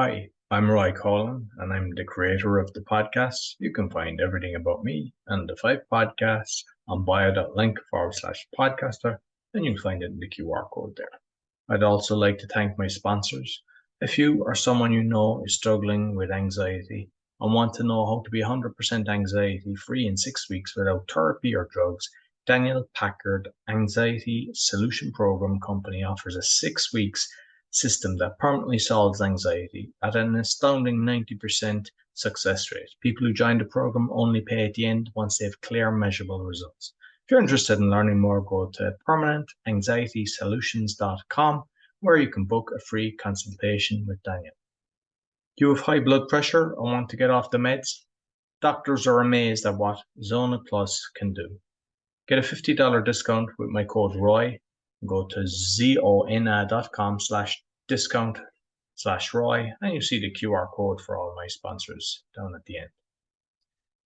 Hi, I'm Roy Coughlan, and I'm the creator of the podcast. You can find everything about me and the 5 podcasts on bio.link/podcaster, and you'll find it in the QR code there. I'd also like to thank my sponsors. If you or someone you know is struggling with anxiety and want to know how to be 100% anxiety free in 6 weeks without therapy or drugs, Daniel Packard Anxiety Solution Program Company offers a 6 weeks system that permanently solves anxiety at an astounding 90% success rate. People who join the program only pay at the end once they have clear, measurable results. If you're interested in learning more, go to permanentanxietysolutions.com, where you can book a free consultation with Daniel. Do you have high blood pressure or want to get off the meds? Doctors are amazed at what Zona Plus can do. Get a $50 discount with my code ROY. Go to zona.com/discount/ROY, and you see the QR code for all my sponsors down at the end.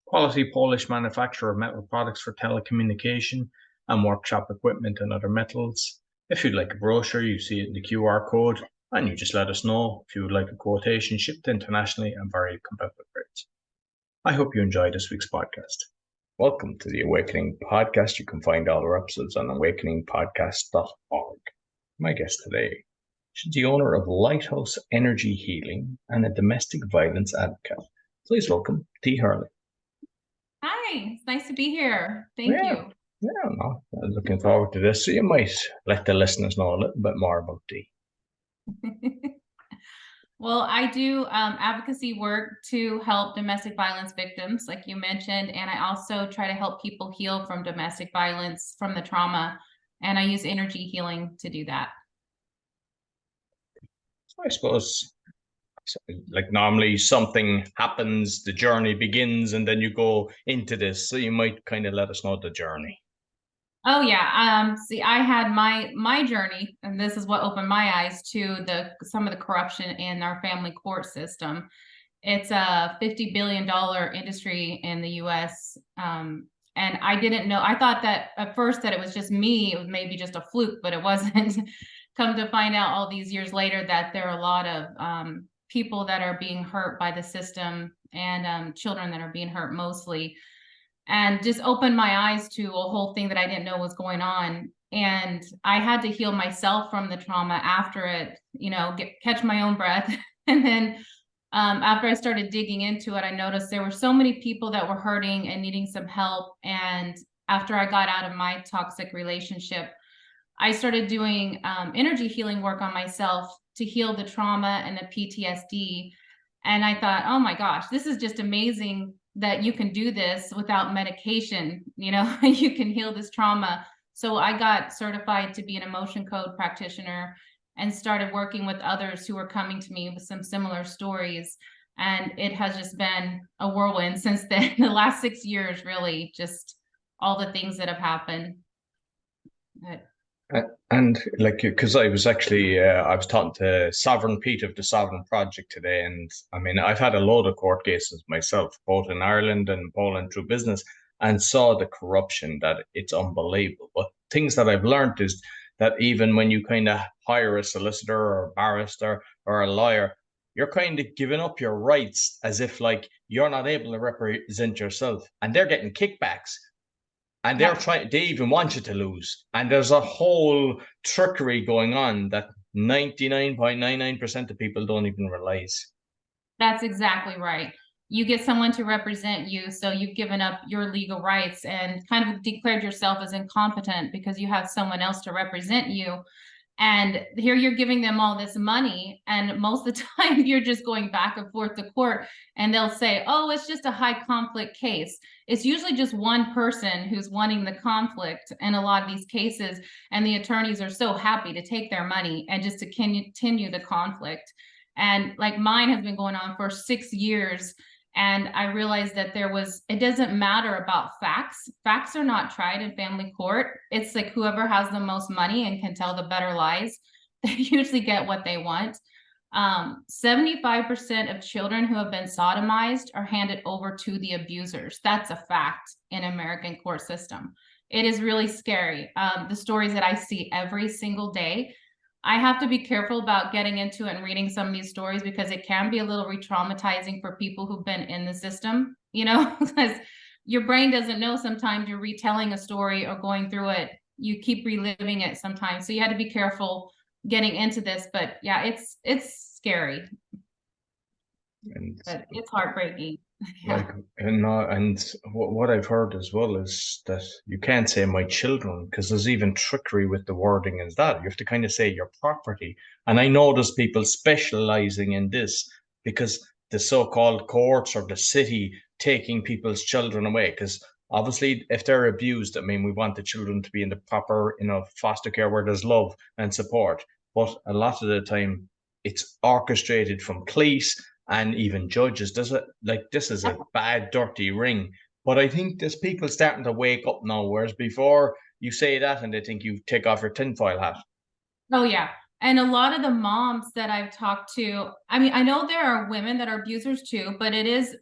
Quality Polish manufacturer of metal products for telecommunication and workshop equipment and other metals. If you'd like a brochure, you see it in the QR code, and you just let us know if you would like a quotation shipped internationally and very competitive rates. I hope you enjoyed this week's podcast. Welcome to the Awakening Podcast. You can find all our episodes on awakeningpodcast.org. My guest today is the owner of Lighthouse Energy Healing and a domestic violence advocate. Please welcome Dee Hurley. Hi, it's nice to be here. Thank you. Yeah, no, I'm looking forward to this. So you might let the listeners know a little bit more about Dee. Well, I do advocacy work to help domestic violence victims, like you mentioned, and I also try to help people heal from domestic violence, from the trauma, and I use energy healing to do that. I suppose, like normally something happens, the journey begins, and then you go into this. So you might kind of let us know the journey. Oh yeah. See, I had my journey, and this is what opened my eyes to some of the corruption in our family court system. It's a $50 billion industry in the US. And I didn't know, I thought that at first that it was just me, it was maybe just a fluke, but it wasn't. Come to find out all these years later that there are a lot of people that are being hurt by the system, and children that are being hurt mostly. And just opened my eyes to a whole thing that I didn't know was going on. And I had to heal myself from the trauma after it, catch my own breath. And then after I started digging into it, I noticed there were so many people that were hurting and needing some help. And after I got out of my toxic relationship, I started doing energy healing work on myself to heal the trauma and the PTSD. And I thought, oh my gosh, this is just amazing that you can do this without medication. You can heal this trauma. So I got certified to be an emotion code practitioner and started working with others who were coming to me with some similar stories. And it has just been a whirlwind since then. The last 6 years, really, just all the things that have happened. And like, because I was actually, I was talking to Sovereign Pete of the Sovereign Project today. And I mean, I've had a load of court cases myself, both in Ireland and Poland through business, and saw the corruption that it's unbelievable. But things that I've learned is that even when you kind of hire a solicitor or a barrister or a lawyer, you're kind of giving up your rights as if like you're not able to represent yourself, and they're getting kickbacks. And they're trying, they even want you to lose. And there's a whole trickery going on that 99.99% of people don't even realize. That's exactly right. You get someone to represent you, so you've given up your legal rights and kind of declared yourself as incompetent because you have someone else to represent you. And here you're giving them all this money, and most of the time you're just going back and forth to court, and they'll say, oh, it's just a high conflict case. It's usually just one person who's wanting the conflict in a lot of these cases, and the attorneys are so happy to take their money and just to continue the conflict. And like mine has been going on for 6 years. And I realized that it doesn't matter about facts. Facts are not tried in family court. It's like whoever has the most money and can tell the better lies, they usually get what they want. 75% of children who have been sodomized are handed over to the abusers. That's a fact in American court system. It is really scary. The stories that I see every single day, I have to be careful about getting into it and reading some of these stories because it can be a little re-traumatizing for people who've been in the system, you know, because your brain doesn't know sometimes you're retelling a story or going through it. You keep reliving it sometimes. So you had to be careful getting into this. But yeah, it's scary, And but it's heartbreaking. like, Yeah. and what I've heard as well is that you can't say my children because there's even trickery with the wording as that. You have to kind of say your property. And I know there's people specializing in this because the so-called courts or the city taking people's children away. Because obviously, if they're abused, I mean, we want the children to be in the proper, foster care where there's love and support. But a lot of the time, it's orchestrated from police and even judges. Does it like this is a bad, dirty ring? But I think there's people starting to wake up now, whereas before you say that and they think you take off your tinfoil hat. Oh yeah. And a lot of the moms that I've talked to, I mean, I know there are women that are abusers too, but it is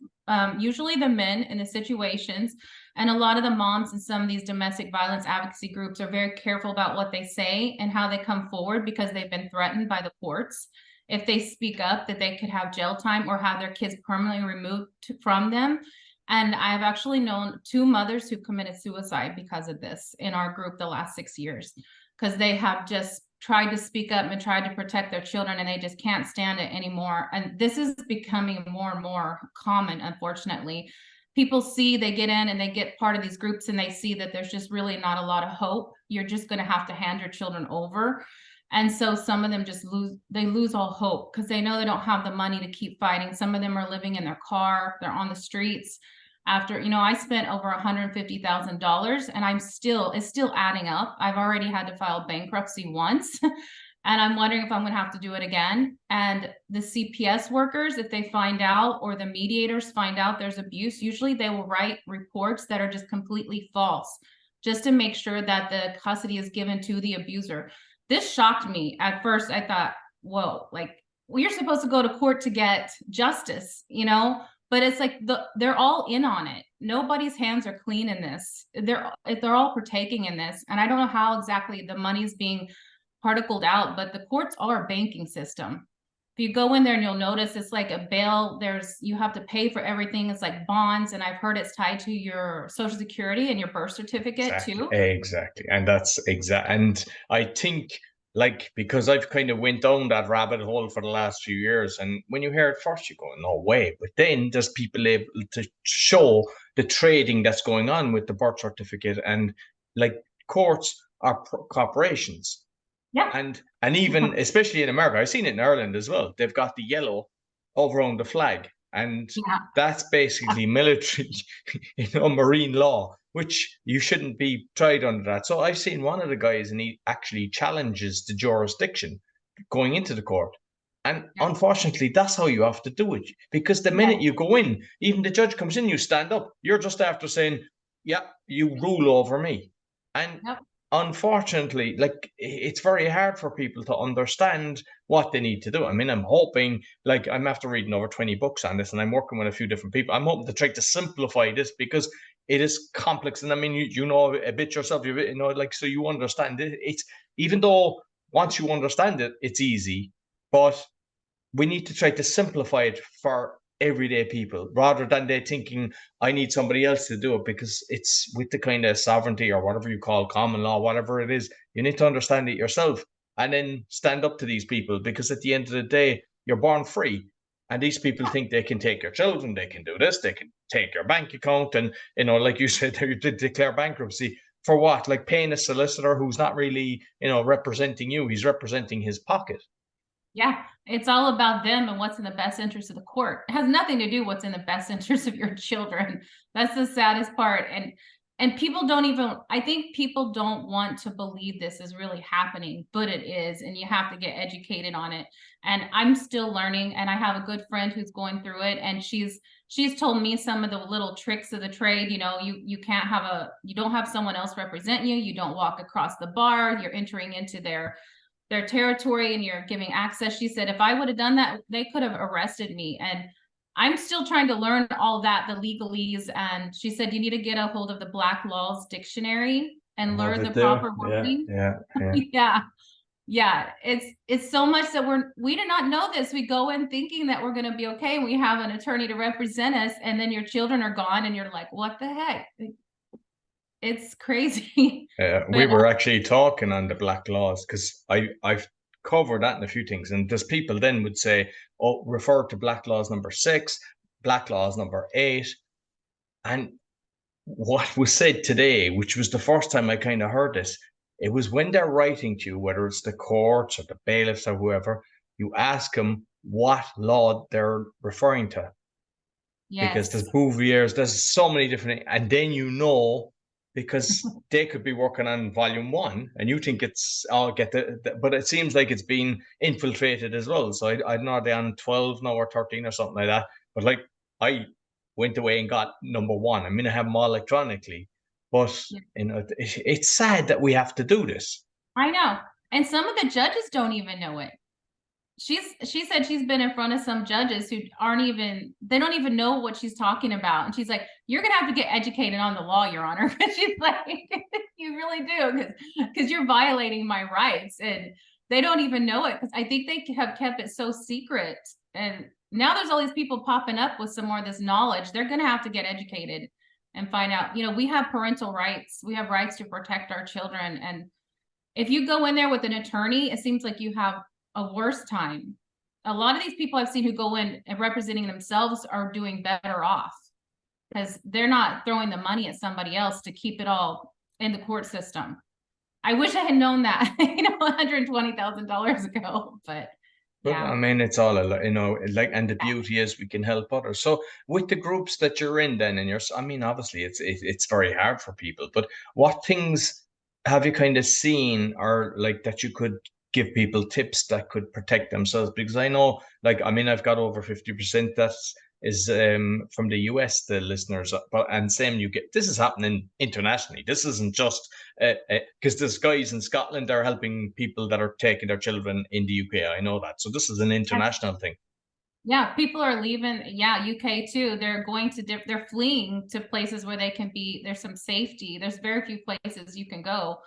usually the men in the situations. And a lot of the moms in some of these domestic violence advocacy groups are very careful about what they say and how they come forward because they've been threatened by the courts. If they speak up, that they could have jail time or have their kids permanently removed from them. And I've actually known 2 mothers who committed suicide because of this in our group the last 6 years, because they have just tried to speak up and tried to protect their children and they just can't stand it anymore. And this is becoming more and more common, unfortunately. People see, they get in and they get part of these groups and they see that there's just really not a lot of hope. You're just going to have to hand your children over. And so some of them just lose all hope because they know they don't have the money to keep fighting. Some of them are living in their car, they're on the streets. After, I spent over $150,000 and it's still adding up. I've already had to file bankruptcy once and I'm wondering if I'm going to have to do it again. And the CPS workers, if they find out, or the mediators find out there's abuse, usually they will write reports that are just completely false, just to make sure that the custody is given to the abuser. This shocked me. At first, I thought, whoa, like, well, you're supposed to go to court to get justice, but it's like they're all in on it. Nobody's hands are clean in this. They're all partaking in this. And I don't know how exactly the money's being particled out, but the courts are a banking system. If you go in there and you'll notice it's like a bail, you have to pay for everything. It's like bonds. And I've heard it's tied to your social security and your birth certificate Exactly, too. exactly. And that's exact. And I think like because I've kind of went down that rabbit hole for the last few years, and when you hear it first, you go, no way. But then there's people able to show the trading that's going on with the birth certificate, and like courts are corporations. Yeah. And even especially in America, I've seen it in Ireland as well. They've got the yellow over on the flag, and Yeah. that's basically military, marine law, which you shouldn't be tried under that. So I've seen one of the guys, and he actually challenges the jurisdiction going into the court. And unfortunately, that's how you have to do it. Because the minute you go in, even the judge comes in, you stand up. You're just after saying, yeah, you rule over me. And unfortunately, like it's very hard for people to understand what they need to do. I mean, I'm hoping, like, I'm after reading over 20 books on this and I'm working with a few different people. I'm hoping to try to simplify this because it is complex. And I mean, you know a bit yourself, like, so you understand it. It's even though once you understand it, it's easy, but we need to try to simplify it for everyday people rather than they thinking I need somebody else to do it, because it's with the kind of sovereignty or whatever you call common law, whatever it is, you need to understand it yourself and then stand up to these people, because at the end of the day, you're born free. And these people think they can take your children, they can do this, they can take your bank account, and like you said, they declare bankruptcy for what? Like paying a solicitor who's not really, representing you, he's representing his pocket. Yeah, it's all about them and what's in the best interest of the court. It has nothing to do what's in the best interest of your children. That's the saddest part. And people don't even, I think people don't want to believe this is really happening, but it is, and you have to get educated on it. And I'm still learning, and I have a good friend who's going through it, and she's told me some of the little tricks of the trade. You can't you don't have someone else represent you. You don't walk across the bar. You're entering into their territory and you're giving access. She said, if I would have done that, they could have arrested me. And I'm still trying to learn all that, the legalese. And she said, you need to get a hold of the Black Laws Dictionary and learn the proper wording. Yeah. Yeah. Yeah, it's so much that we do not know this. We go in thinking that we're going to be okay. We have an attorney to represent us, and then your children are gone, and you're like, what the heck? It's crazy. We But were actually talking on the black laws because I've covered that in a few things, and there's people then would say, "Oh, refer to black laws number 6, black laws number 8," and what was said today, which was the first time I kind of heard this, it was when they're writing to you, whether it's the courts or the bailiffs or whoever, you ask them what law they're referring to because yes, there's Bouviers, there's so many different, and then you know because they could be working on volume 1, and you think it's I'll get but it seems like it's been infiltrated as well. So I don't know, are they on 12 now or 13 or something like that? But like I went away and got number 1. I mean, I have them all electronically, but yeah, you know, it's sad that we have to do this. I know. And some of the judges don't even know it. She said she's been in front of some judges who aren't even, they don't even know what she's talking about. And she's like, you're gonna have to get educated on the law, Your Honor. She's like, you really do, because you're violating my rights. And they don't even know it, because I think they have kept it so secret. And now there's all these people popping up with some more of this knowledge. They're gonna have to get educated and find out, you know, we have parental rights, we have rights to protect our children. And if you go in there with an attorney, it seems like you have a worse time. A lot of these people I've seen who go in and representing themselves are doing better off because they're not throwing the money at somebody else to keep it all in the court system. I wish I had known that, you know, $120,000 ago, but But I yeah. mean, it's all a you know, like, and the beauty is we can help others. So with the groups that you're in, then, and you're, I mean, obviously it's very hard for people. But what things have you kind of seen, or like that you could give people tips that could protect themselves? Because I know, like, I mean, I've got over 50% that is from the US, the listeners, but and same you get. This is happening internationally. This isn't just because there's guys in Scotland that are helping people that are taking their children in the UK. I know that. So this is an international thing. Yeah, people are leaving. Yeah, UK too. They're going to they're fleeing to places where they can be. There's some safety. There's very few places you can go,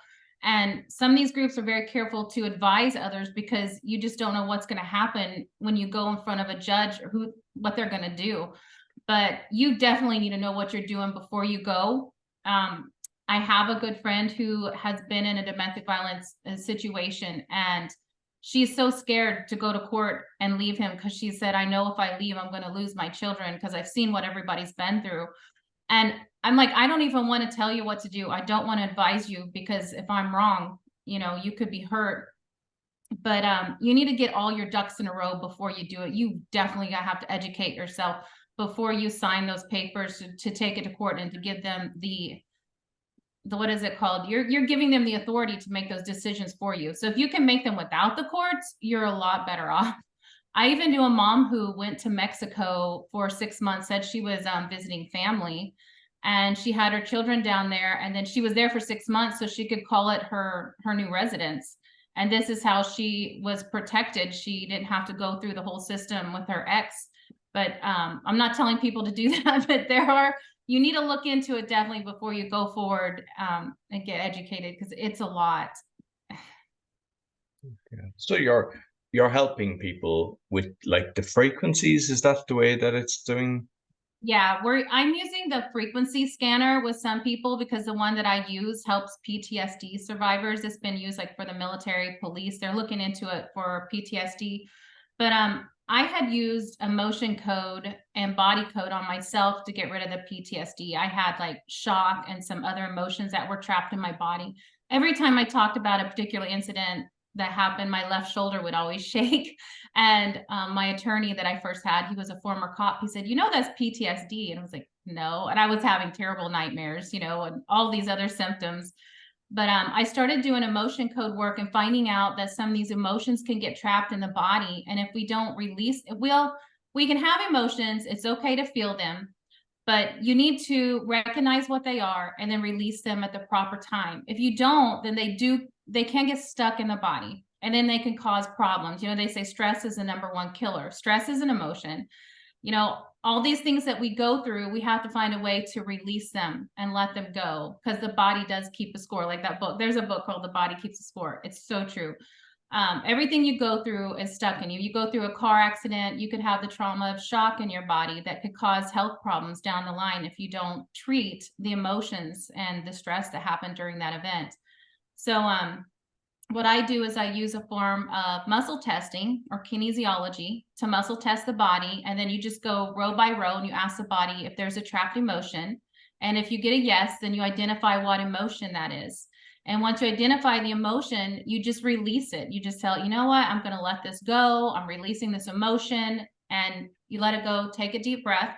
and some of these groups are very careful to advise others because you just don't know what's going to happen when you go in front of a judge or what they're going to do. But you definitely need to know what you're doing before you go. I have a good friend who has been in a domestic violence situation, and she's so scared to go to court and leave him because she said, I know if I leave, I'm going to lose my children because I've seen what everybody's been through. And I'm like, I don't even want to tell you what to do. I don't want to advise you because if I'm wrong, you know, you could be hurt. But you need to get all your ducks in a row before you do it. You definitely have to educate yourself before you sign those papers to take it to court and to give them the what is it called? You're giving them the authority to make those decisions for you. So if you can make them without the courts, you're a lot better off. I even knew a mom who went to Mexico for 6 months, said she was visiting family, and she had her children down there, and then she was there for 6 months so she could call it her new residence. And this is how she was protected. She didn't have to go through the whole system with her ex. But I'm not telling people to do that, but you need to look into it definitely before you go forward and get educated because it's a lot. Yeah. So you're helping people with like the frequencies. Is that the way that it's doing? Yeah, I'm using the frequency scanner with some people because the one that I use helps PTSD survivors. It's been used like for the military, police. They're looking into it for PTSD. But I had used emotion code and body code on myself to get rid of the PTSD. I had like shock and some other emotions that were trapped in my body. Every time I talked about a particular incident that happened, my left shoulder would always shake. And my attorney that I first had, he was a former cop. He said, you know, that's PTSD. And I was like, no. And I was having terrible nightmares, you know, and all these other symptoms. But I started doing emotion code work and finding out that some of these emotions can get trapped in the body. And if we don't release, we can have emotions. It's okay to feel them, but you need to recognize what they are and then release them at the proper time. If you don't, then they can get stuck in the body and then they can cause problems. You know, they say stress is the #1 killer. Stress is an emotion. You know, all these things that we go through, we have to find a way to release them and let them go because the body does keep a score. Like that book, there's a book called The Body Keeps a Score. It's so true. Everything you go through is stuck in you. You go through a car accident, you could have the trauma of shock in your body that could cause health problems down the line if you don't treat the emotions and the stress that happened during that event. So what I do is I use a form of muscle testing or kinesiology to muscle test the body. And then you just go row by row and you ask the body if there's a trapped emotion. And if you get a yes, then you identify what emotion that is. And once you identify the emotion, you just release it. You just tell it, you know what, I'm going to let this go. I'm releasing this emotion, and you let it go. Take a deep breath.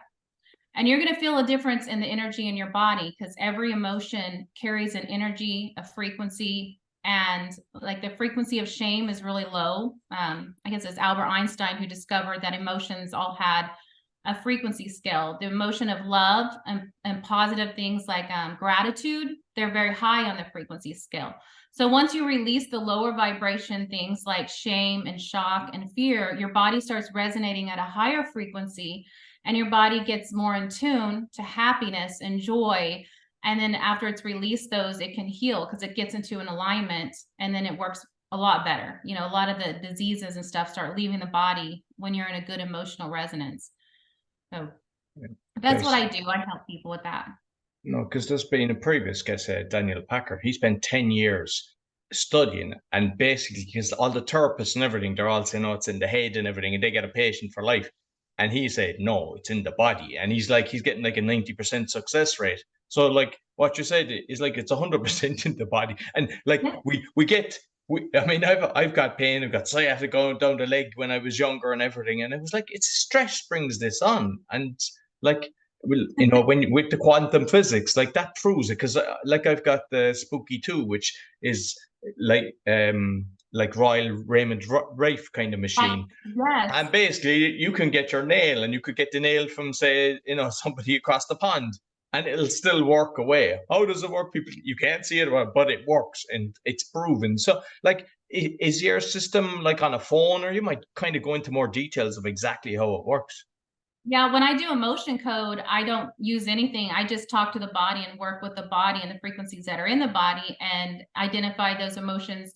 And you're going to feel a difference in the energy in your body, because every emotion carries an energy, a frequency, and like the frequency of shame is really low. I guess it's Albert Einstein who discovered that emotions all had a frequency scale. The emotion of love and positive things like gratitude, they're very high on the frequency scale. So once you release the lower vibration things like shame and shock and fear, your body starts resonating at a higher frequency, and your body gets more in tune to happiness and joy. And then after it's released those, it can heal because it gets into an alignment, and then it works a lot better. You know, a lot of the diseases and stuff start leaving the body when you're in a good emotional resonance. So that's what I do. I help people with that. No, because there's been a previous guest, Daniel Packer. He spent 10 years studying, and basically, because all the therapists and everything, they're all saying, oh, it's in the head and everything, and they get a patient for life. And he said, no, it's in the body. And he's getting like a 90% success rate. So like what you said is like, it's 100% in the body. And like I mean, I've got pain, I've got sciatica going down the leg when I was younger and everything. And it was like, it's stress brings this on. And like, well, you know, when with the quantum physics, like that proves it. Because like I've got the Spooky 2, which is like Royal Raymond Rife kind of machine. Yes. And basically, you can get your nail, and you could get the nail from, say, you know, somebody across the pond, and it'll still work away. How does it work? People, you can't see it, but it works, and it's proven. So, like, is your system like on a phone, or you might kind of go into more details of exactly how it works? Yeah, when I do emotion code, I don't use anything. I just talk to the body and work with the body and the frequencies that are in the body and identify those emotions.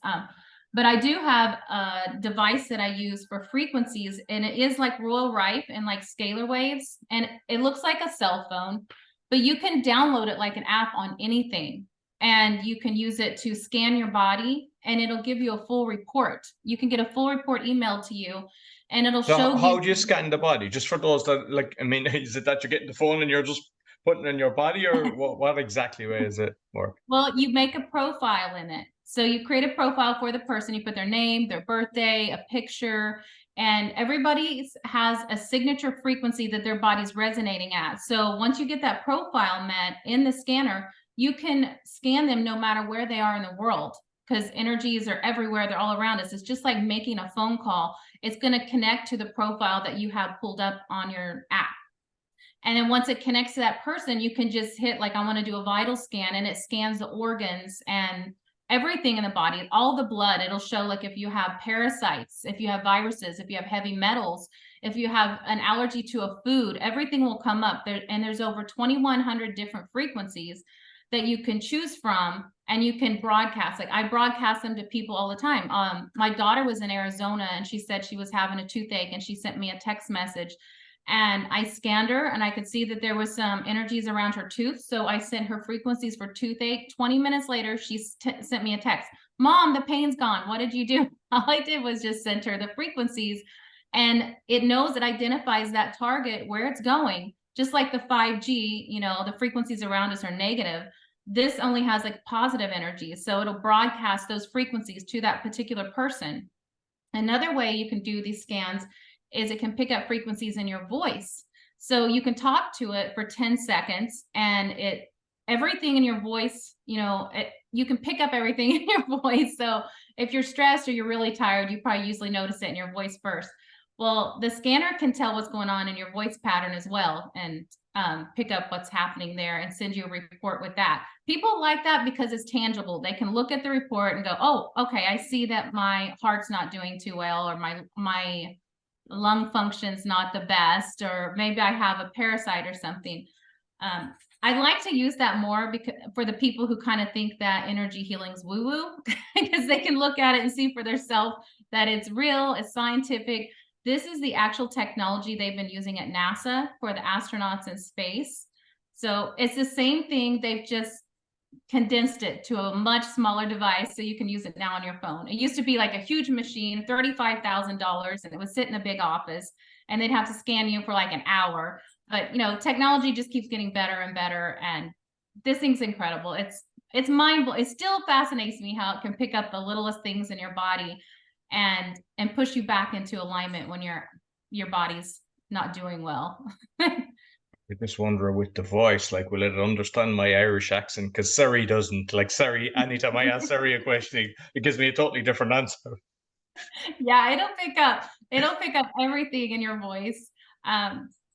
But I do have a device that I use for frequencies, and it is like Royal Rife and like scalar waves, and it looks like a cell phone, but you can download it like an app on anything, and you can use it to scan your body, and it'll give you a full report. You can get a full report emailed to you, and it'll show you. How do you scan the body? Just for those that like, I mean, is it that you're getting the phone and you're just putting it in your body, or what exactly way is it work? Well, you make a profile in it. So you create a profile for the person, you put their name, their birthday, a picture, and everybody has a signature frequency that their body's resonating at. So once you get that profile met in the scanner, you can scan them no matter where they are in the world, because energies are everywhere. They're all around us. It's just like making a phone call. It's going to connect to the profile that you have pulled up on your app. And then once it connects to that person, you can just hit like, I want to do a vital scan, and it scans the organs and everything in the body, all the blood. It'll show like if you have parasites, if you have viruses, if you have heavy metals, if you have an allergy to a food, everything will come up there. And there's over 2,100 different frequencies that you can choose from, and you can broadcast. Like I broadcast them to people all the time. My daughter was in Arizona, and she said she was having a toothache, and she sent me a text message. And I scanned her, and I could see that there was some energies around her tooth. So I sent her frequencies for toothache. 20 minutes later, she sent me a text. Mom, the pain's gone. What did you do? All I did was just send her the frequencies, and it knows, it identifies that target, where it's going. Just like the 5G, you know, the frequencies around us are negative. This only has like positive energy. So it'll broadcast those frequencies to that particular person. Another way you can do these scans is it can pick up frequencies in your voice. So you can talk to it for 10 seconds, and everything in your voice, you know, you can pick up everything in your voice. So if you're stressed or you're really tired, you probably usually notice it in your voice first. Well, the scanner can tell what's going on in your voice pattern as well, and pick up what's happening there and send you a report with that. People like that because it's tangible. They can look at the report and go, oh, okay, I see that my heart's not doing too well, or my lung function's not the best, or maybe I have a parasite or something. I'd like to use that more because for the people who kind of think that energy healing's woo-woo, because they can look at it and see for themselves that it's real, it's scientific. This is the actual technology they've been using at NASA for the astronauts in space. So it's the same thing. They've just condensed it to a much smaller device so you can use it now on your phone. It used to be like a huge machine, $35,000, and it would sit in a big office and they'd have to scan you for like an hour. But technology just keeps getting better and better, and this thing's incredible. It's mind-blowing. It still fascinates me how it can pick up the littlest things in your body and push you back into alignment when your body's not doing well. I just wonder with the voice, like, will it understand my Irish accent? Because Siri doesn't. Like, Siri, anytime I ask Siri a question, it gives me a totally different answer. Yeah, it'll pick up everything in your voice.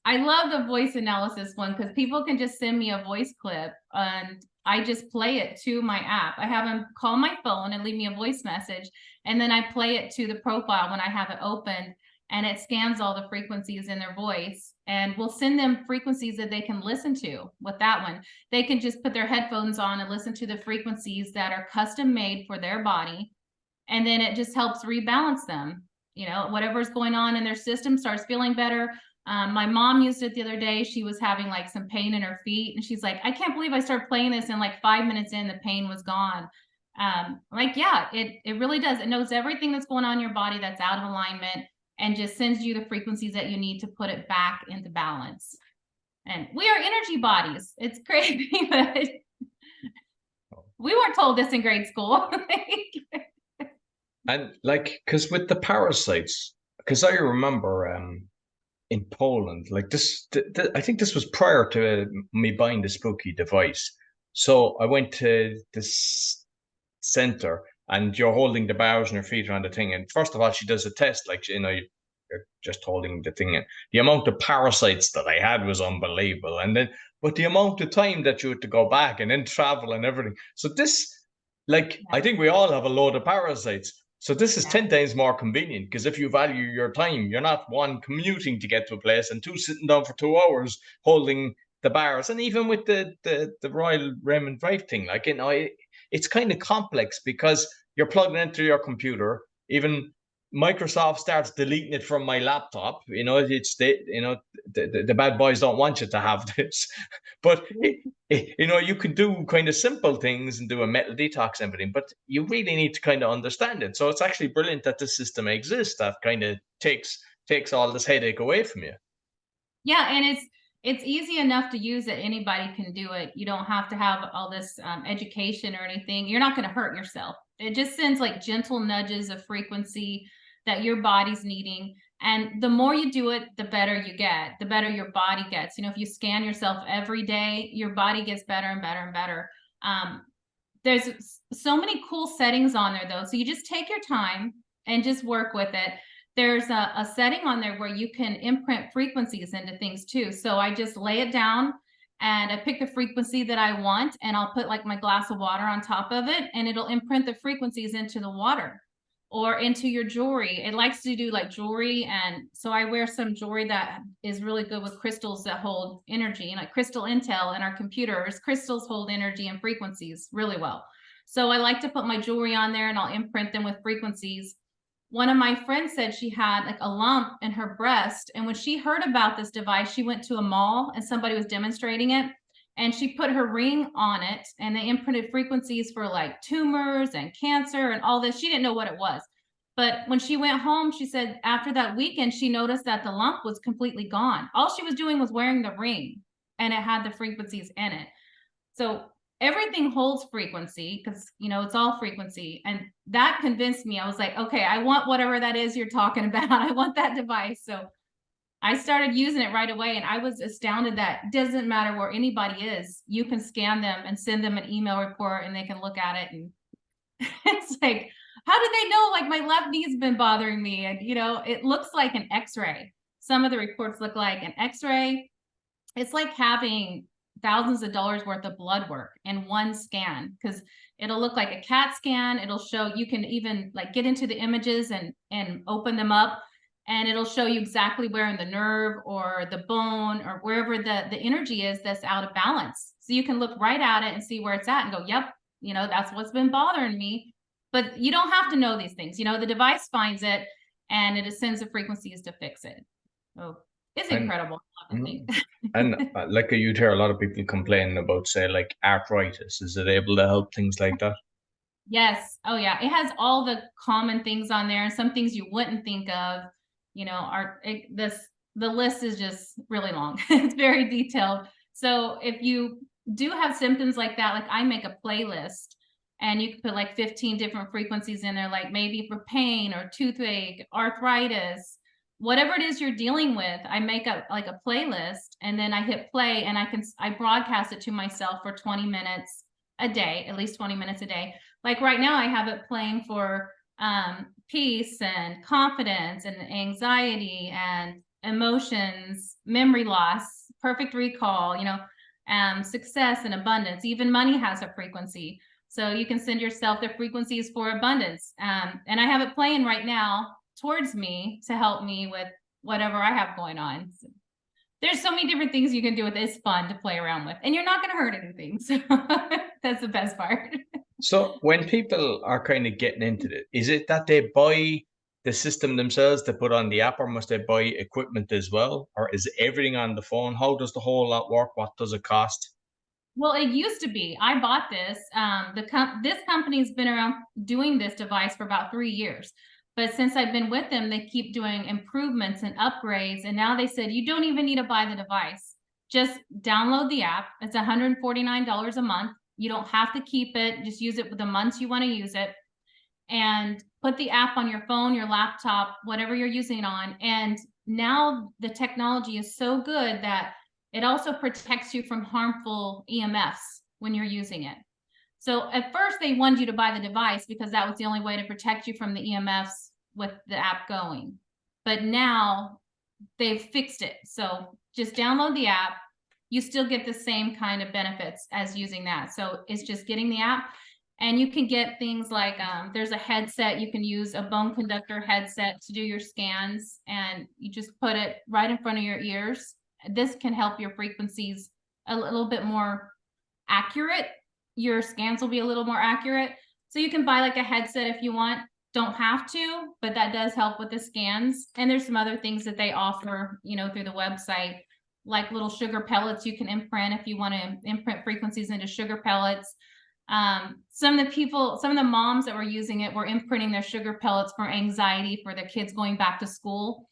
I love the voice analysis one because people can just send me a voice clip and I just play it to my app. I have them call my phone and leave me a voice message, and then I play it to the profile when I have it opened, and it scans all the frequencies in their voice, and we'll send them frequencies that they can listen to with that one. They can just put their headphones on and listen to the frequencies that are custom made for their body. And then it just helps rebalance them. Whatever's going on in their system starts feeling better. My mom used it the other day. She was having like some pain in her feet, and she's like, I can't believe I started playing this, and like 5 minutes in, the pain was gone. Like, yeah, it really does. It knows everything that's going on in your body that's out of alignment and just sends you the frequencies that you need to put it back into balance. And we are energy bodies. It's crazy, but we weren't told this in grade school. And like, because with the parasites, because I remember in Poland, like this, I think this was prior to me buying the spooky device. So I went to this center, and you're holding the bars and your feet around the thing. And first of all, she does a test, like, you're just holding the thing. And the amount of parasites that I had was unbelievable. And then, but the amount of time that you had to go back and then travel and everything. So this, like, I think we all have a load of parasites. So this is 10 times more convenient, because if you value your time, you're not one commuting to get to a place and two sitting down for 2 hours holding the bars. And even with the Royal Raymond Drive thing, like, it's kind of complex because you're plugging into your computer. Even Microsoft starts deleting it from my laptop. It's the bad boys don't want you to have this, but you can do kind of simple things and do a metal detox and everything, but you really need to kind of understand it. So it's actually brilliant that this system exists that kind of takes all this headache away from you. Yeah, and it's easy enough to use that anybody can do it. You don't have to have all this education or anything. You're not going to hurt yourself. It just sends like gentle nudges of frequency that your body's needing. And the more you do it, the better you get, the better your body gets. If you scan yourself every day, your body gets better and better and better. There's so many cool settings on there though. So you just take your time and just work with it. There's a setting on there where you can imprint frequencies into things too. So I just lay it down and I pick the frequency that I want, and I'll put like my glass of water on top of it, and it'll imprint the frequencies into the water or into your jewelry. It likes to do like jewelry. And so I wear some jewelry that is really good with crystals that hold energy, and like crystal intel in our computers. Crystals hold energy and frequencies really well. So I like to put my jewelry on there and I'll imprint them with frequencies. One of my friends said she had like a lump in her breast, and when she heard about this device, she went to a mall and somebody was demonstrating it, and she put her ring on it, and they imprinted frequencies for like tumors and cancer and all this. She didn't know what it was, but when she went home, she said after that weekend, she noticed that the lump was completely gone. All she was doing was wearing the ring, and it had the frequencies in it. So everything holds frequency because it's all frequency, and that convinced me. I was like, okay, I want whatever that is you're talking about. I want that device. So I started using it right away, and I was astounded that it doesn't matter where anybody is, you can scan them and send them an email report and they can look at it. And it's like, how did they know like my left knee's been bothering me? And it looks like an x-ray. Some of the reports look like an x-ray. It's like having thousands of dollars worth of blood work in one scan, because it'll look like a CAT scan. It'll show, you can even like get into the images and open them up, and it'll show you exactly where in the nerve or the bone or wherever the energy is that's out of balance. So you can look right at it and see where it's at and go, yep, that's what's been bothering me. but you don't have to know these things. You know, the device finds it and it sends the frequencies to fix it. So it's And incredible. I love the thing. and like you'd hear a lot of people complaining about, say, like arthritis. Is it able to help things like that? Yes. Oh yeah. It has all the common things on there and some things you wouldn't think of, you know, the list is just really long. It's very detailed. So if you do have symptoms like that, like I make a playlist and you can put like 15 different frequencies in there, like maybe for pain or toothache, arthritis, whatever it is you're dealing with. I make up like a playlist and then I hit play and I broadcast it to myself for 20 minutes a day, at least 20 minutes a day. Like right now I have it playing for peace and confidence and anxiety and emotions, memory loss, perfect recall, you know, success and abundance. Even money has a frequency. So you can send yourself the frequencies for abundance. And I have it playing right now towards me to help me with whatever I have going on. So there's so many different things you can do with it. It's fun to play around with, and you're not going to hurt anything. So that's the best part. So when people are kind of getting into it, is it that they buy the system themselves to put on the app, or must they buy equipment as well? Or is everything on the phone? How does the whole lot work? What does it cost? Well, it used to be. I bought this. This company's been around doing this device for about 3 years. But since I've been with them, they keep doing improvements and upgrades. And now they said, you don't even need to buy the device. Just download the app. It's $149 a month. You don't have to keep it. Just use it for the months you want to use it. And put the app on your phone, your laptop, whatever you're using it on. And now the technology is so good that it also protects you from harmful EMFs when you're using it. So at first they wanted you to buy the device because that was the only way to protect you from the EMFs with the app going. But now they've fixed it. So just download the app. You still get the same kind of benefits as using that. So it's just getting the app. And you can get things like there's a headset. You can use a bone conductor headset to do your scans, and you just put it right in front of your ears. This can help your frequencies a little bit more accurate. Your scans will be a little more accurate. So you can buy like a headset if you want. Don't have to, but that does help with the scans. And there's some other things that they offer, you know, through the website, like little sugar pellets you can imprint if you want to imprint frequencies into sugar pellets. Some of the moms that were using it were imprinting their sugar pellets for anxiety for their kids going back to school.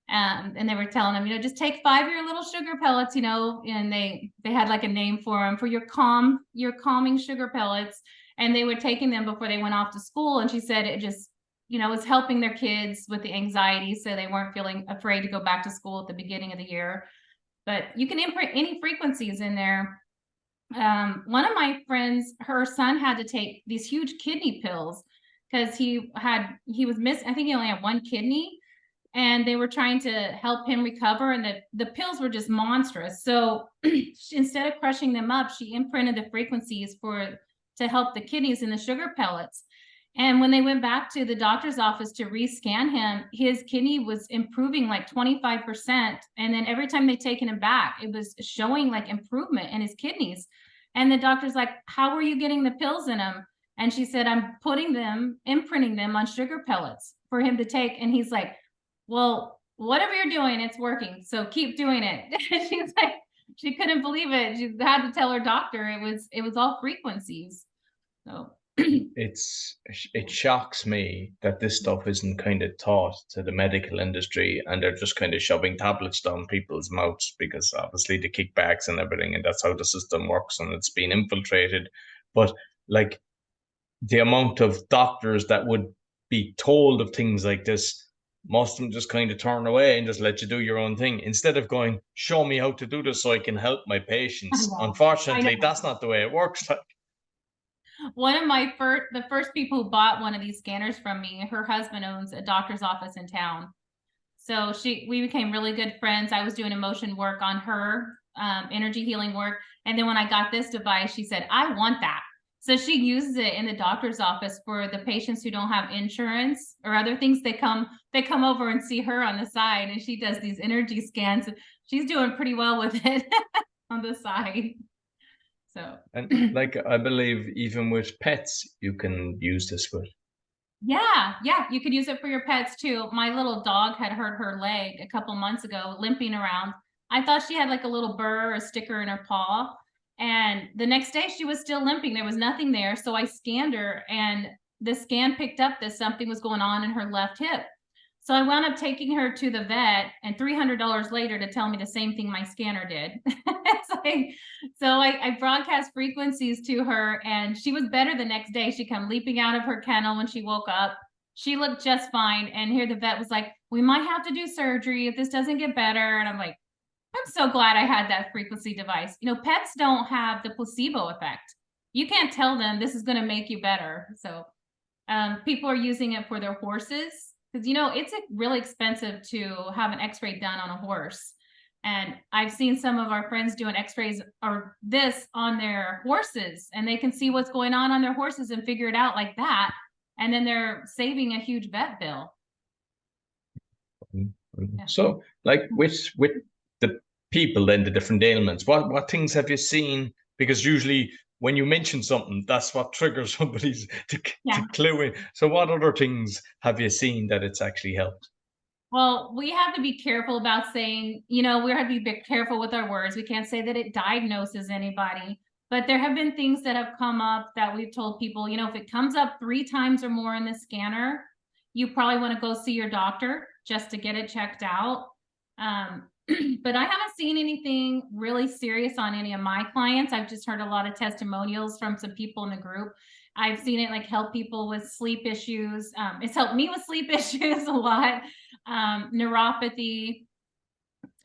And they were telling them, you know, just take 5 of your little sugar pellets, you know, and they had like a name for them, for your calming sugar pellets. And they were taking them before they went off to school. And she said it just, you know, was helping their kids with the anxiety. So they weren't feeling afraid to go back to school at the beginning of the year. But you can imprint any frequencies in there. One of my friends, her son had to take these huge kidney pills because he was missing. I think he only had one kidney, and they were trying to help him recover. And the pills were just monstrous. So instead of crushing them up, she imprinted the frequencies to help the kidneys in the sugar pellets. And when they went back to the doctor's office to rescan him, his kidney was improving like 25%. And then every time they taken him back, it was showing like improvement in his kidneys. And the doctor's like, how are you getting the pills in him? And she said, I'm imprinting them on sugar pellets for him to take. And he's like, well, whatever you're doing, it's working. So keep doing it. She's like, she couldn't believe it. She had to tell her doctor it was all frequencies. So it shocks me that this stuff isn't kind of taught to the medical industry, and they're just kind of shoving tablets down people's mouths because obviously the kickbacks and everything, and that's how the system works, and it's been infiltrated. But like the amount of doctors that would be told of things like this, most of them just kind of turn away and just let you do your own thing instead of going, show me how to do this so I can help my patients. I Unfortunately, know. that's not the way it works. One of the first people who bought one of these scanners from me, her husband owns a doctor's office in town. So we became really good friends. I was doing emotion work on her, energy healing work. And then when I got this device, she said, I want that. So she uses it in the doctor's office for the patients who don't have insurance or other things. They come over and see her on the side, and she does these energy scans. She's doing pretty well with it on the side. So, and like I believe even with pets, you can use this with. Yeah, yeah, you could use it for your pets too. My little dog had hurt her leg a couple months ago, limping around. I thought she had like a little burr or a sticker in her paw. And the next day she was still limping. There was nothing there. So I scanned her and the scan picked up that something was going on in her left hip. So I wound up taking her to the vet and $300 later to tell me the same thing my scanner did. It's like, so I broadcast frequencies to her and she was better the next day. She come leaping out of her kennel when she woke up. She looked just fine. And here the vet was like, we might have to do surgery if this doesn't get better. And I'm like, I'm so glad I had that frequency device. You know, pets don't have the placebo effect. You can't tell them this is going to make you better. So people are using it for their horses because, you know, it's really expensive to have an x-ray done on a horse. And I've seen some of our friends doing x-rays or this on their horses and they can see what's going on their horses and figure it out like that. And then they're saving a huge vet bill. Yeah. So like with the people then, the different ailments, what things have you seen? Because usually when you mention something, that's what triggers somebody's to clue in. So what other things have you seen that it's actually helped? Well, we have to be careful about saying, you know, we have to be careful with our words. We can't say that it diagnoses anybody, but there have been things that have come up that we've told people, you know, if it comes up 3 times or more in the scanner, you probably want to go see your doctor just to get it checked out. But I haven't seen anything really serious on any of my clients. I've just heard a lot of testimonials from some people in the group. I've seen it like help people with sleep issues. It's helped me with sleep issues a lot. Neuropathy,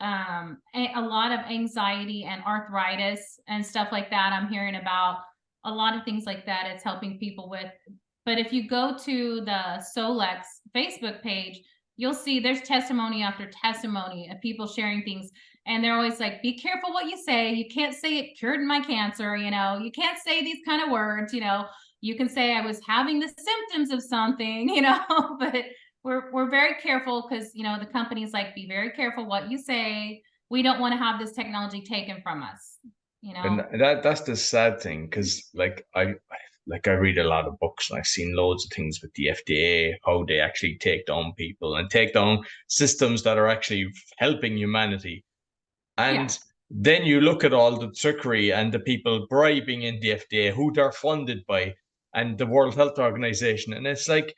a lot of anxiety and arthritis and stuff like that. I'm hearing about a lot of things like that. It's helping people with. But if you go to the Solex Facebook page, you'll see there's testimony after testimony of people sharing things. And they're always like, be careful what you say. You can't say it cured my cancer. You know, you can't say these kind of words. You know, you can say I was having the symptoms of something, you know, but we're very careful because, you know, the company's like, be very careful what you say. We don't want to have this technology taken from us, you know. And that's the sad thing, because like I read a lot of books and I've seen loads of things with the FDA, how they actually take down people and take down systems that are actually helping humanity. And then you look at all the trickery and the people bribing in the FDA, who they're funded by, and the World Health Organization. And it's like,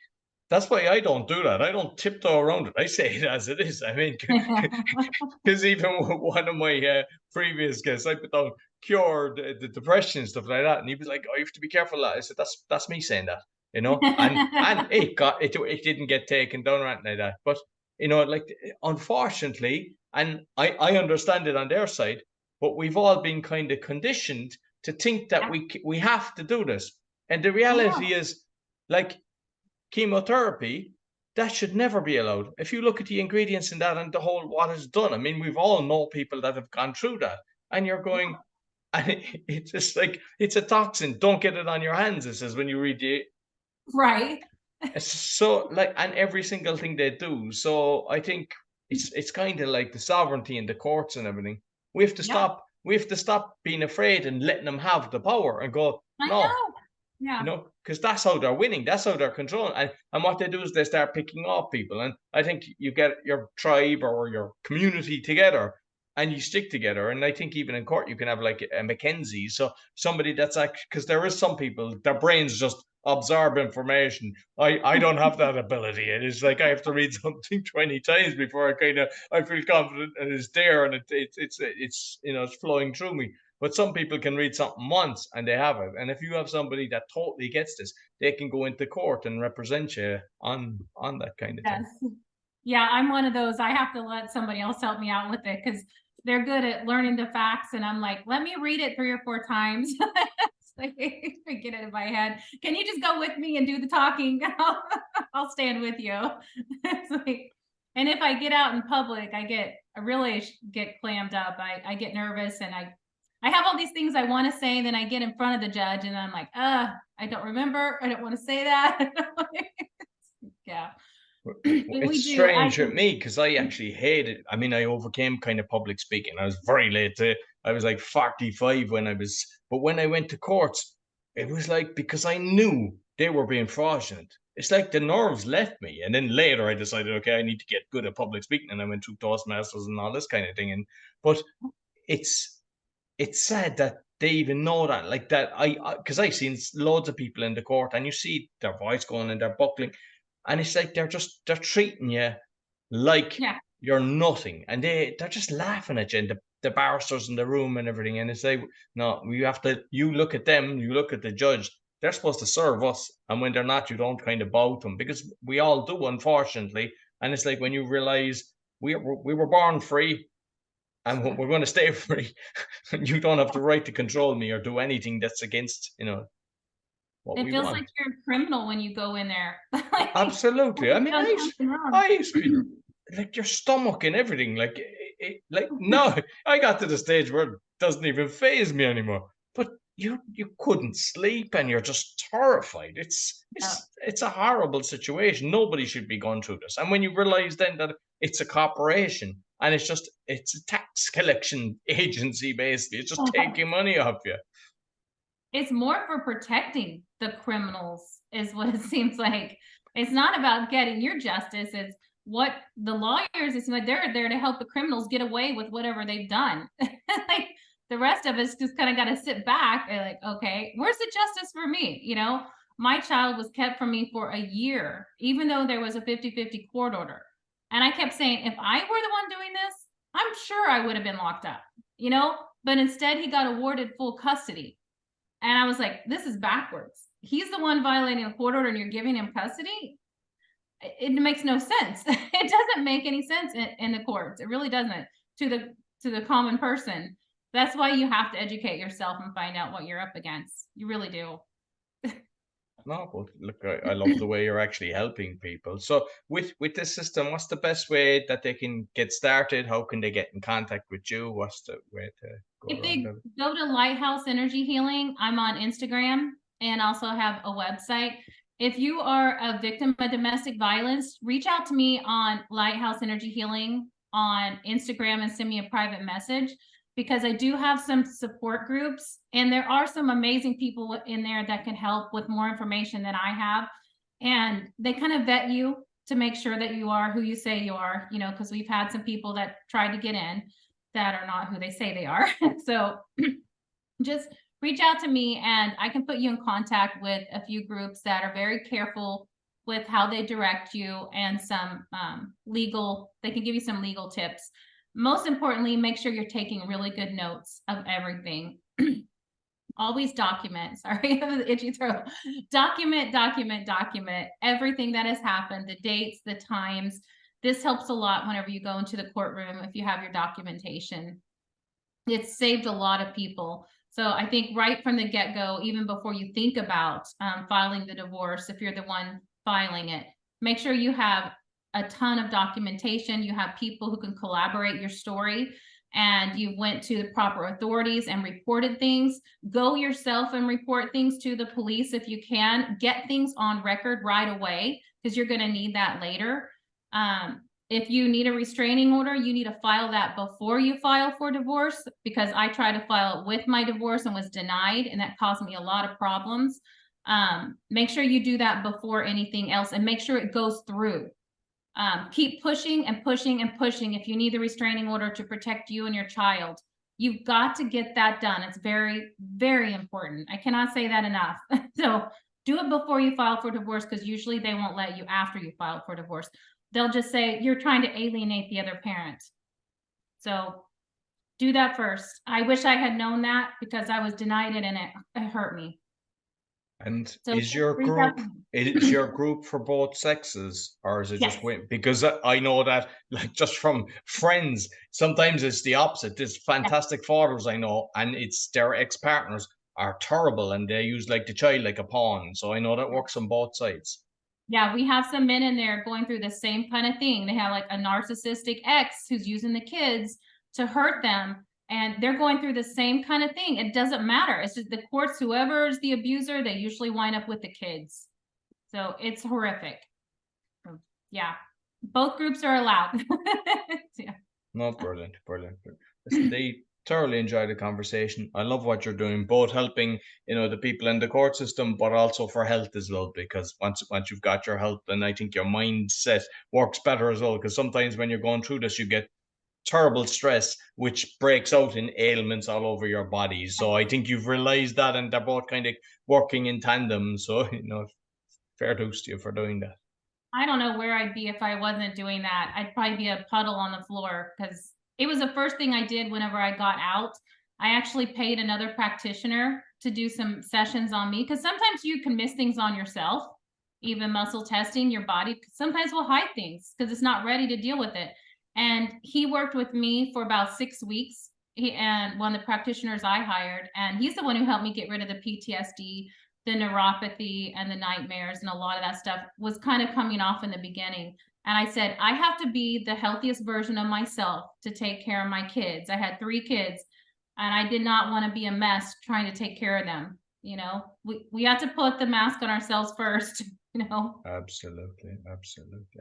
that's why I don't do that. I don't tiptoe around it. I say it as it is. I mean, because even one of my previous guests, I put down cured the depression and stuff like that, and he was like, "Oh, you have to be careful." I said, "That's me saying that, you know," and it didn't get taken down or anything like that. But you know, like unfortunately, and I understand it on their side, but we've all been kind of conditioned to think that we have to do this, and the reality is, like chemotherapy, that should never be allowed. If you look at the ingredients in that and the whole what is done, I mean, we've all know people that have gone through that, and you're going, and it's just like it's a toxin. Don't get it on your hands. It says when you read the Right. so like, and every single thing they do. So I think it's kind of like the sovereignty in the courts and everything. We have to stop. We have to stop being afraid and letting them have the power and go, I no, know. Yeah. you know, because that's how they're winning. That's how they're controlling. And what they do is they start picking off people. And I think you get your tribe or your community together and you stick together. And I think even in court, you can have like a Mackenzie. So somebody that's like, because there is some people, their brains just absorb information. I don't have that ability. It is like I have to read something 20 times before I feel confident and it's there and it's you know, it's flowing through me. But some people can read something once and they have it. And if you have somebody that totally gets this, they can go into court and represent you on that kind of thing. Yeah, I'm one of those. I have to let somebody else help me out with it because they're good at learning the facts. And I'm like, let me read it 3 or 4 times. Like, I get it in my head. Can you just go with me and do the talking? I'll stand with you. It's like, and if I get out in public, I really get clammed up. I get nervous and I have all these things I want to say, and then I get in front of the judge and I'm like, I don't remember. I don't want to say that. Yeah. It's strange with me because I actually hate it. I mean, I overcame kind of public speaking. I was very late to it. I was like 45 when I was, but when I went to courts, it was like because I knew they were being fraudulent. it's like the nerves left me. And then later I decided, okay, I need to get good at public speaking, and I went through Toastmasters and all this kind of thing. And but it's it's sad that they even know that, like that. Because I've seen loads of people in the court, and you see their voice going and they're buckling, and it's like they're treating you like Yeah. you're nothing, and they're just laughing at you, and the barristers in the room and everything, and it's like, no, you look at them, you look at the judge. They're supposed to serve us, and when they're not, you don't kind of bow to them, because we all do, unfortunately. And it's like when you realize we were born free, and we're going to stay free. You don't have the right to control me or do anything that's against, what It we feels like want. you're a criminal when you go in there. Like, Absolutely. I you've mean, done something wrong. I used to like your stomach and everything. Like, like no, I got to the stage where it doesn't even phase me anymore. But you couldn't sleep, and you're just terrified. Yeah. It's a horrible situation. Nobody should be going through this. And when you realize then that it's a corporation, and it's a tax collection agency, basically, it's just taking money off you. It's more for protecting the criminals, is what it seems like. It's not about getting your justice. It's what the lawyers, it's like they're there to help the criminals get away with whatever they've done. Like the rest of us just kind of got to sit back and like, okay, where's the justice for me? My child was kept from me for a year, even though there was a 50-50 court order. And I kept saying, if I were the one doing this, I'm sure I would have been locked up, but instead he got awarded full custody. And I was like, this is backwards. He's the one violating a court order and you're giving him custody. It makes no sense. It doesn't make any sense in the courts. It really doesn't, to the common person. That's why you have to educate yourself and find out what you're up against. You really do. No, but look, I love the way you're actually helping people. So with this system, what's the best way that they can get started? How can they get in contact with you? What's the way to go If around they it? go to Lighthouse Energy Healing, I'm on Instagram and also have a website. If you are a victim of domestic violence, reach out to me on Lighthouse Energy Healing on Instagram and send me a private message, because I do have some support groups and there are some amazing people in there that can help with more information than I have. And they kind of vet you to make sure that you are who you say you are, because we've had some people that tried to get in that are not who they say they are. So just reach out to me and I can put you in contact with a few groups that are very careful with how they direct you, and some they can give you some legal tips. Most importantly, make sure you're taking really good notes of everything. Always document. Sorry, I have an itchy throat. Document everything that has happened, the dates, the times. This helps a lot whenever you go into the courtroom if you have your documentation. It's saved a lot of people. So I think right from the get-go, even before you think about filing the divorce, if you're the one filing it, make sure you have a ton of documentation. You have people who can collaborate your story, and you went to the proper authorities and reported things. Go yourself and report things to the police if you can. Get things on record right away, because you're going to need that later. If you need a restraining order, you need to file that before you file for divorce, because I tried to file it with my divorce and was denied, and that caused me a lot of problems. Make sure you do that before anything else, and make sure it goes through. Keep pushing and pushing and pushing. If you need the restraining order to protect you and your child, you've got to get that done. It's very, very important. I cannot say that enough. So do it before you file for divorce, because usually they won't let you after you file for divorce. They'll just say you're trying to alienate the other parent. So do that first. I wish I had known that, because I was denied it and it hurt me. And So is your group for both sexes, or is it yes. just women? Because I know that, like, just from friends, sometimes it's the opposite. There's fantastic fathers I know, and it's their ex-partners are terrible, and they use like the child like a pawn. So I know that works on both sides. Yeah, we have some men in there going through the same kind of thing. They have like a narcissistic ex who's using the kids to hurt them, and they're going through the same kind of thing. It doesn't matter. It's just the courts, whoever's the abuser, they usually wind up with the kids. So it's horrific. Yeah, both groups are allowed. Yeah. No, brilliant. Listen, Thoroughly enjoyed the conversation. I love what you're doing, both helping, the people in the court system, but also for health as well. Because once you've got your health, then I think your mindset works better as well. Because sometimes when you're going through this, you get terrible stress, which breaks out in ailments all over your body. So I think you've realized that, and they're both kind of working in tandem. So fair dues to you for doing that. I don't know where I'd be if I wasn't doing that. I'd probably be a puddle on the floor because it was the first thing I did whenever I got out. I actually paid another practitioner to do some sessions on me because sometimes you can miss things on yourself. Even muscle testing, your body sometimes will hide things because it's not ready to deal with it. And he worked with me for about 6 weeks. And one of the practitioners I hired, and he's the one who helped me get rid of the PTSD, the neuropathy, and the nightmares, and a lot of that stuff was kind of coming off in the beginning. And I said, I have to be the healthiest version of myself to take care of my kids. I had 3 kids, and I did not want to be a mess trying to take care of them. We have to put the mask on ourselves first. Absolutely.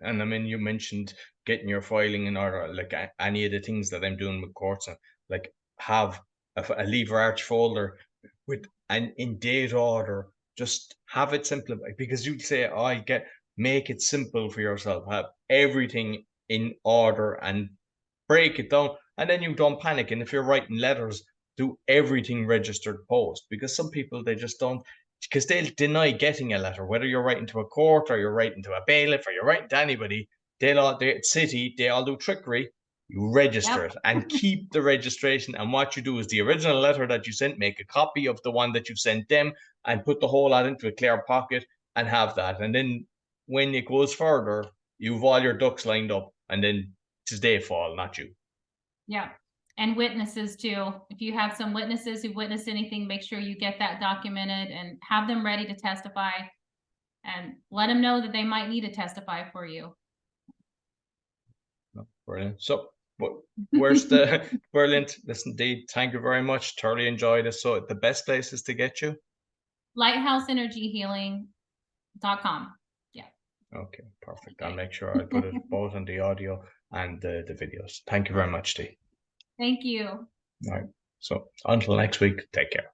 And I mean, you mentioned getting your filing in order, like any of the things that I'm doing with courts, and like have a lever arch folder with an in date order. Just have it simplified, because you'd say, oh, make it simple for yourself, have everything in order and break it down, and then you don't panic. And if you're writing letters, do everything registered post, because some people, they just don't, because they'll deny getting a letter, whether you're writing to a court or you're writing to a bailiff or you're writing to anybody. They all do trickery. You register it and keep the registration. And what you do is the original letter that you sent, make a copy of the one that you sent them and put the whole lot into a clear pocket and have that. And then when it goes further, you've all your ducks lined up, and then it's their fault, not you. Yeah. And witnesses too. If you have some witnesses who witnessed anything, make sure you get that documented and have them ready to testify, and let them know that they might need to testify for you. Brilliant. So, where's the brilliant? Listen, Dee, thank you very much. Thoroughly enjoyed it. So, the best places to get you? LighthouseEnergyHealing.com. Yeah. Okay, perfect. I'll make sure I put it both on the audio and the videos. Thank you very much, Dee. Thank you. All right. So, until next week, take care.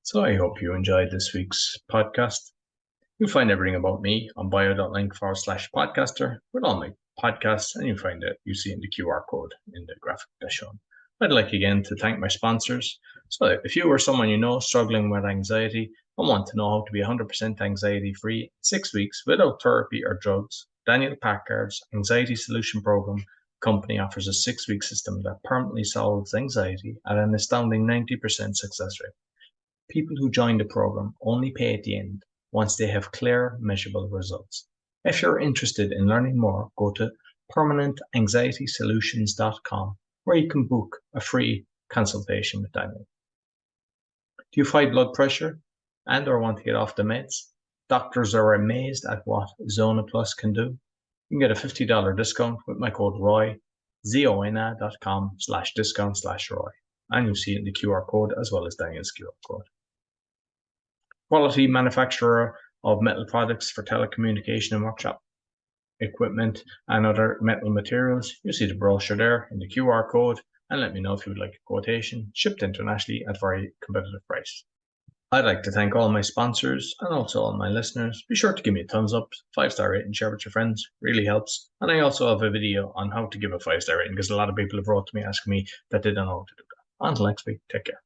So, I hope you enjoyed this week's podcast. You'll find everything about me on bio.link/podcaster with all my podcasts, and you'll find it you see in the QR code in the graphic that's shown. I'd like again to thank my sponsors. So if you or someone you know struggling with anxiety and want to know how to be 100% anxiety free in 6 weeks without therapy or drugs, Daniel Packard's Anxiety Solution Program company offers a 6-week system that permanently solves anxiety at an astounding 90% success rate. People who join the program only pay at the end, once they have clear, measurable results. If you're interested in learning more, go to permanentanxietysolutions.com, where you can book a free consultation with Daniel. Do you fight blood pressure and or want to get off the meds? Doctors are amazed at what Zona Plus can do. You can get a $50 discount with my code ROY, zona.com/discount/ROY. And you'll see it in the QR code as well as Daniel's QR code. Quality manufacturer of metal products for telecommunication and workshop equipment and other metal materials. You see the brochure there in the QR code, and let me know if you would like a quotation, shipped internationally at very competitive price. I'd like to thank all my sponsors and also all my listeners. Be sure to give me a thumbs up, 5-star rating, share with your friends, really helps. And I also have a video on how to give a 5-star rating, because a lot of people have wrote to me asking me that they don't know how to do that. Until next week, take care.